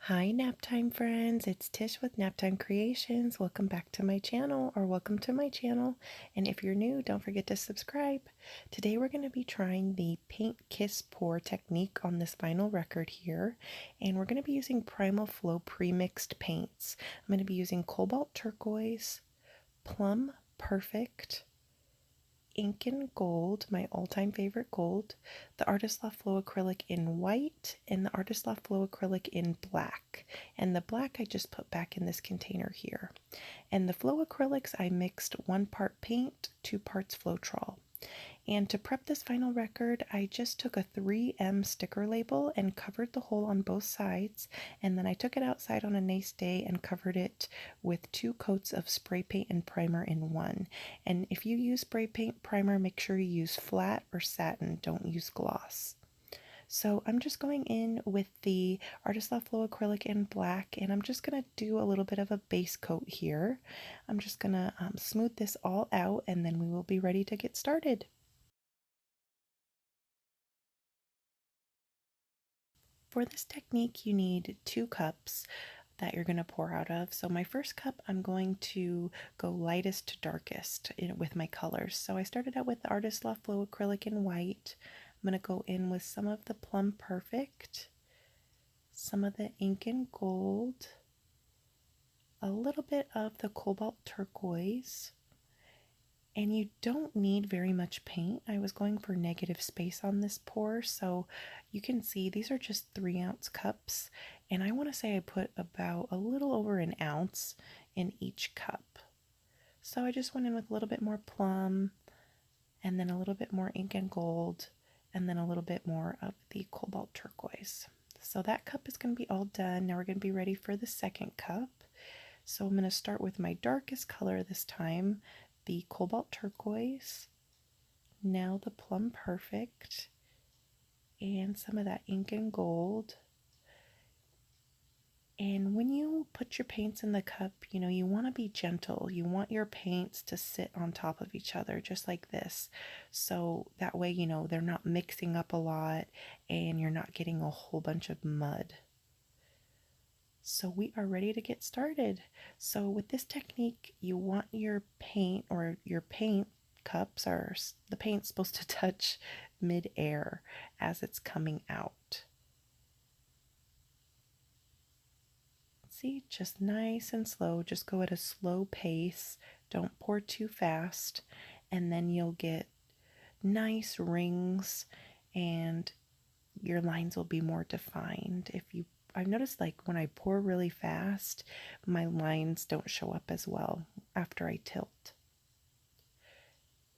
Hi Naptime friends, it's Tish with Naptime Creations. Welcome back to my channel, or welcome to my channel. And if you're new, don't forget to subscribe. Today we're going to be trying the paint kiss pour technique on this vinyl record here. And we're going to be using Primal Flow pre-mixed paints. I'm going to be using Cobalt Turquoise, Plum Perfect, Ink and Gold, my all-time favorite gold, the Artist Loft Flow Acrylic in white, and the Artist Loft Flow Acrylic in black. And the black I just put back in this container here. And the Flow Acrylics I mixed 1 part paint, 2 parts Floetrol. And to prep this vinyl record, I just took a 3M sticker label and covered the hole on both sides, and then I took it outside on a nice day and covered it with 2 coats of spray paint and primer in one. And if you use spray paint primer, make sure you use flat or satin, don't use gloss. So I'm just going in with the Artist Loft Flow Acrylic in black, and I'm just going to do a little bit of a base coat here. I'm just going to smooth this all out, and then we will be ready to get started. For this technique, you need 2 cups that you're going to pour out of. So my first cup, I'm going to go lightest to darkest with my colors. So I started out with the Artist Loft Flow Acrylic in white. I'm going to go in with some of the Plum Perfect, some of the Ink and Gold, a little bit of the Cobalt Turquoise. And you don't need very much paint. I was going for negative space on this pour, so you can see these are just 3-ounce cups, and I want to say I put about a little over an ounce in each cup. So I just went in with a little bit more plum, and then a little bit more Ink and Gold, and then a little bit more of the Cobalt Turquoise. So that cup is going to be all done. Now we're going to be ready for the second cup. So I'm going to start with my darkest color this time, the Cobalt Turquoise, now the Plum Perfect, and some of that Ink and Gold. And when you put your paints in the cup, you want to be gentle. You want your paints to sit on top of each other, just like this. So that way, they're not mixing up a lot and you're not getting a whole bunch of mud. So we are ready to get started. So with this technique, you want your paint, or your paint cups, or the paint's supposed to touch mid-air as it's coming out. See, just nice and slow. Just go at a slow pace. Don't pour too fast, and then you'll get nice rings and your lines will be more defined. I've noticed, like, when I pour really fast, my lines don't show up as well after I tilt.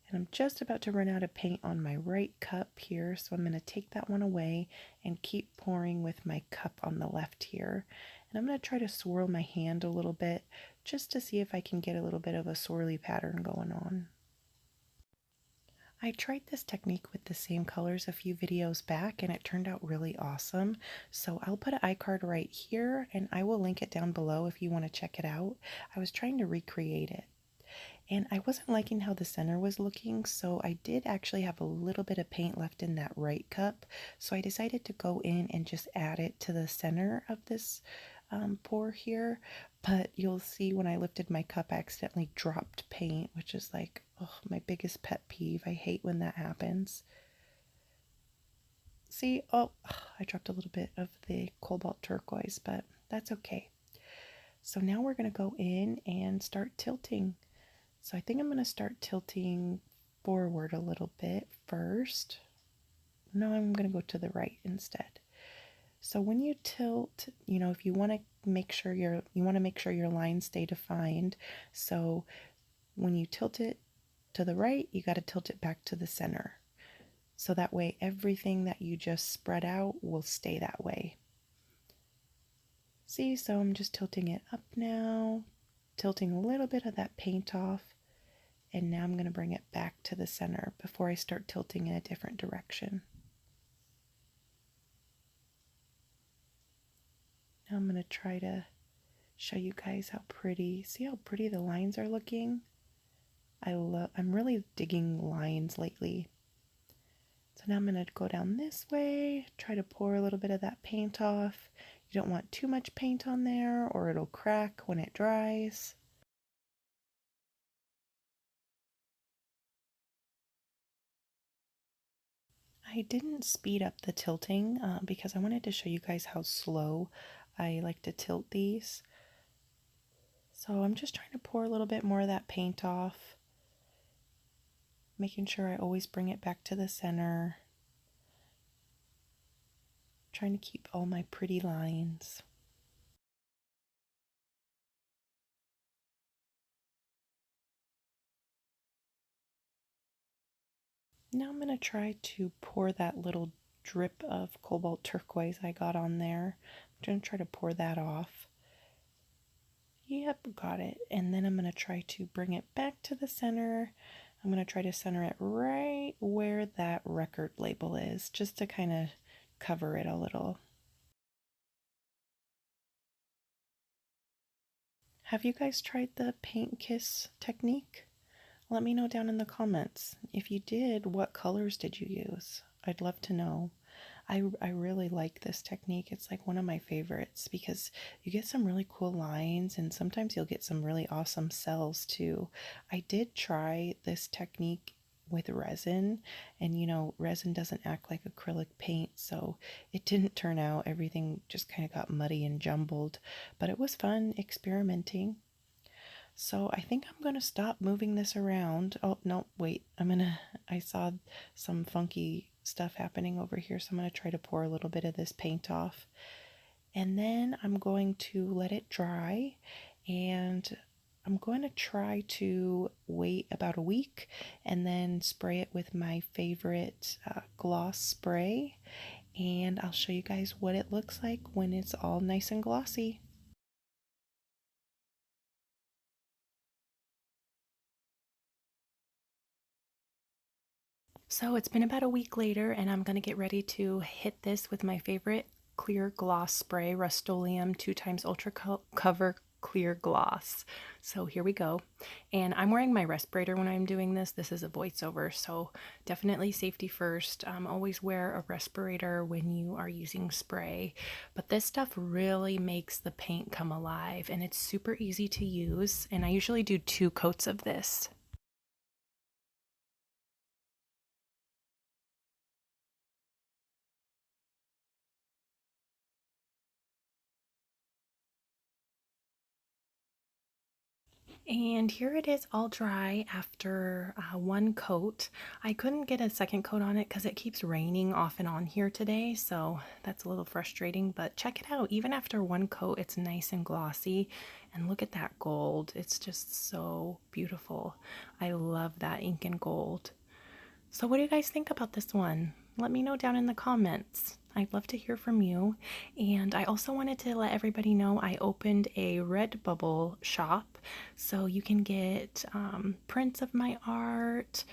And I'm just about to run out of paint on my right cup here, so I'm going to take that one away and keep pouring with my cup on the left here. And I'm going to try to swirl my hand a little bit just to see if I can get a little bit of a swirly pattern going on. I tried this technique with the same colors a few videos back and it turned out really awesome. So I'll put an iCard right here and I will link it down below if you want to check it out. I was trying to recreate it and I wasn't liking how the center was looking, so I did actually have a little bit of paint left in that right cup. So I decided to go in and just add it to the center of this pour here, but you'll see when I lifted my cup I accidentally dropped paint, which is like, oh, my biggest pet peeve. I hate when that happens. See, oh, I dropped a little bit of the Cobalt Turquoise, but that's okay. So now we're going to go in and start tilting. So I think I'm going to start tilting forward a little bit first. No, I'm going to go to the right instead. So when you tilt, if you want to make sure your lines stay defined. So when you tilt it to the right, you got to tilt it back to the center. So that way everything that you just spread out will stay that way. See, so I'm just tilting it up now, tilting a little bit of that paint off, and now I'm going to bring it back to the center before I start tilting in a different direction. Now I'm going to try to show you guys how pretty, see how pretty the lines are looking? I'm really digging lines lately. So now I'm going to go down this way, try to pour a little bit of that paint off. You don't want too much paint on there or it'll crack when it dries. I didn't speed up the tilting because I wanted to show you guys how slow I like to tilt these. So I'm just trying to pour a little bit more of that paint off, making sure I always bring it back to the center, trying to keep all my pretty lines. Now I'm going to try to pour that little drip of cobalt turquoise I got on there. I'm going to try to pour that off. Yep, got it. And then I'm going to try to bring it back to the center. I'm going to try to center it right where that record label is, just to kind of cover it a little. Have you guys tried the paint kiss technique? Let me know down in the comments. If you did, what colors did you use? I'd love to know. I really like this technique. It's like one of my favorites because you get some really cool lines and sometimes you'll get some really awesome cells too. I did try this technique with resin, and you know, resin doesn't act like acrylic paint, so it didn't turn out. Everything just kind of got muddy and jumbled, but it was fun experimenting. So I think I'm going to stop moving this around. Oh, no, wait. I saw some funky stuff happening over here, so I'm going to try to pour a little bit of this paint off. And then I'm going to let it dry, and I'm going to try to wait about a week and then spray it with my favorite gloss spray. And I'll show you guys what it looks like when it's all nice and glossy. So it's been about a week later, and I'm going to get ready to hit this with my favorite clear gloss spray, Rust-Oleum 2x Ultra Cover Clear Gloss. So here we go. And I'm wearing my respirator when I'm doing this. This is a voiceover, so definitely safety first. Always wear a respirator when you are using spray. But this stuff really makes the paint come alive, and it's super easy to use. And I usually do 2 coats of this. And here it is all dry after 1 coat. I couldn't get a second coat on it because it keeps raining off and on here today, so that's a little frustrating, but check it out. Even after 1 coat, it's nice and glossy. And look at that gold. It's just so beautiful. I love that ink and gold. So what do you guys think about this one? Let me know down in the comments. I'd love to hear from you. And I also wanted to let everybody know I opened a Redbubble shop, so you can get prints of my art.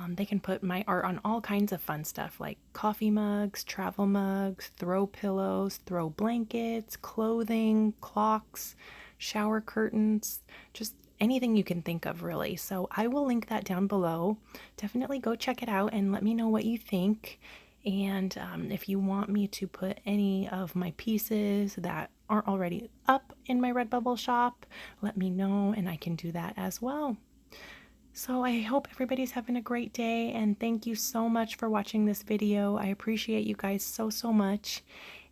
They can put my art on all kinds of fun stuff like coffee mugs, travel mugs, throw pillows, throw blankets, clothing, clocks, shower curtains, just anything you can think of really. So I will link that down below. Definitely go check it out and let me know what you think. And if you want me to put any of my pieces that aren't already up in my Redbubble shop, let me know and I can do that as well. So I hope everybody's having a great day, and thank you so much for watching this video. I appreciate you guys so much.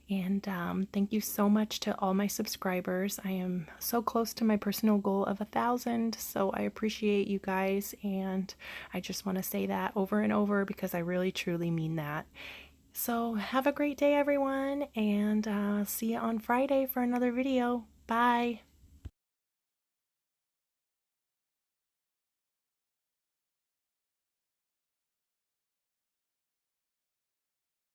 And thank you so much to all my subscribers. I am so close to my personal goal of 1,000, so I appreciate you guys, and I just want to say that over and over because I really truly mean that. So have a great day, everyone, and see you on Friday for another video. Bye!